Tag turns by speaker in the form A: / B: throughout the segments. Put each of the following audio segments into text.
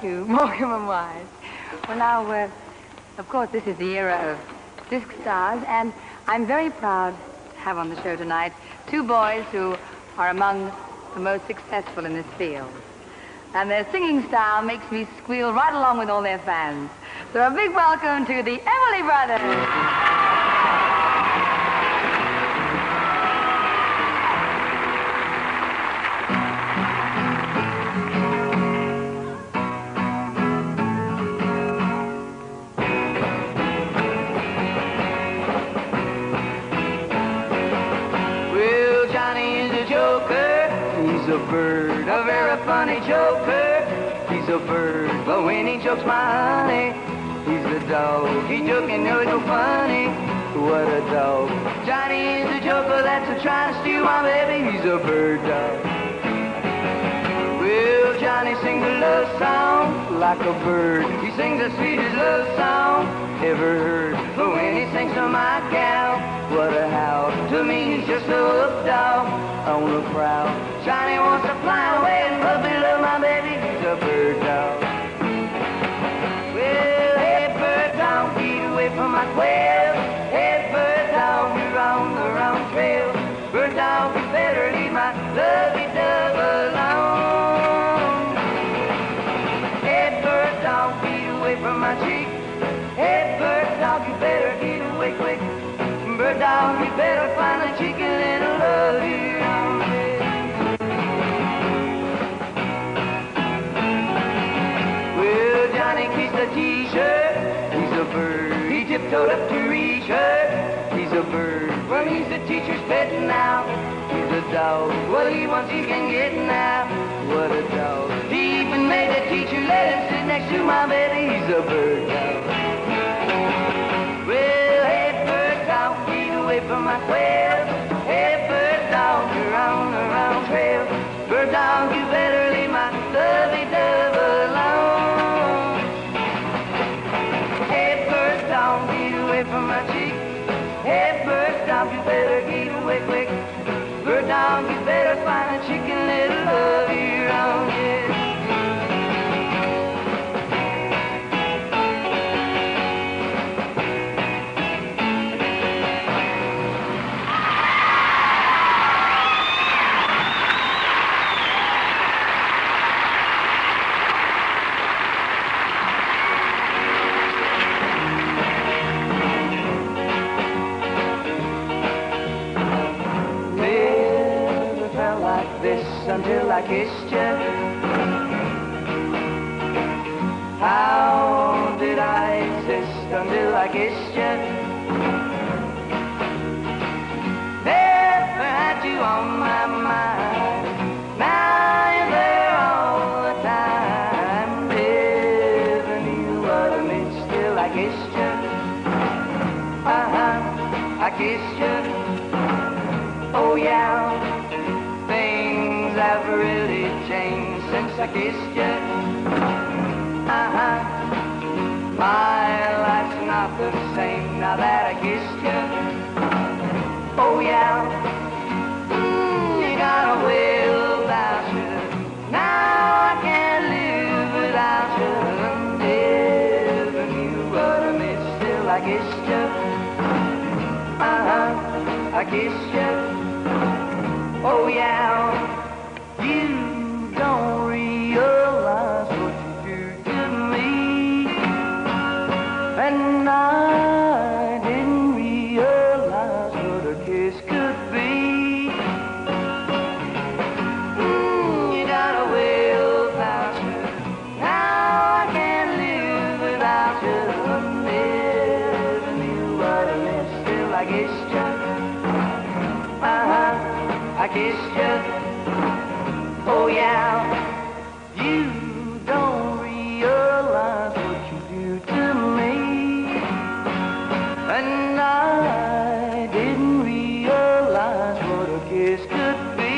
A: you, Morecambe and Wise. Well, now, of course, this is the era of disc stars, and I'm very proud to have on the show tonight two boys who are among the most successful in this field. And their singing style makes me squeal right along with all their fans. So a big welcome to the Everly Brothers.
B: He's a bird, a very funny joker. He's a bird, but when he chokes my honey, he's a dog. He joking, no, it's so funny. What a dog. Johnny is a joker that's a trying to steal my baby. He's a bird dog. Well, Johnny sings a love song like a bird. He sings the sweetest love song ever heard. But when he sings to my gal, what a howl. To me, he's just a wolf dog on the prowl. Johnny wants to fly away and puppy love my baby. He's a bird dog. Well, hey, bird dog, get away from my quail. Hey, bird dog, you're on the wrong trail. Bird dog, you better leave my lovey dove alone. Hey, bird dog, get away from my cheek. Hey, bird dog, you better get away quick. Bird dog, you better find a cheeky little love you. Well, Johnny kissed a t-shirt. He's a bird. He tiptoed up to reach her. He's a bird. Well, he's the teacher's pet now. He's a dog. What he wants he can get now. What a dog. He even made the teacher let him sit next to my baby. He's a bird dog. Well, hey, bird dog, get away from my quail. Hey, bird dog, you're on the wrong trail. Bird dog, you better leave my lovey dove alone. Hey, bird dog, get away from my cheek. Hey, bird dog, you better get away quick. Bird dog, you better find a chicken little love here on you. Until I kissed you. How did I exist until I kissed you? Never had you on my mind. Now you're there all the time. Never knew what I missed till I kissed you. I kissed you. Oh yeah. I've really changed since I kissed you. My life's not the same now that I kissed you. Oh yeah, you got a way about you. Now I can't live without you. Never knew what I missed till I kissed you. I kissed you. Oh yeah. You don't realize what you do to me, and I didn't realize what a kiss could be. You got a way about you. Now I can't live without you. Never knew what I missed till I kissed you. I kissed you. Oh yeah, you don't realize what you do to me, and I didn't realize what a kiss could be.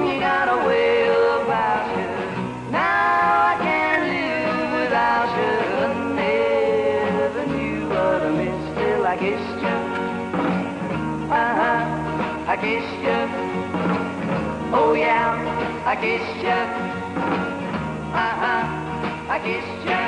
B: You got a way about you. Now I can't live without you. Never knew what I missed till I kissed you. kissed you. I kissed you.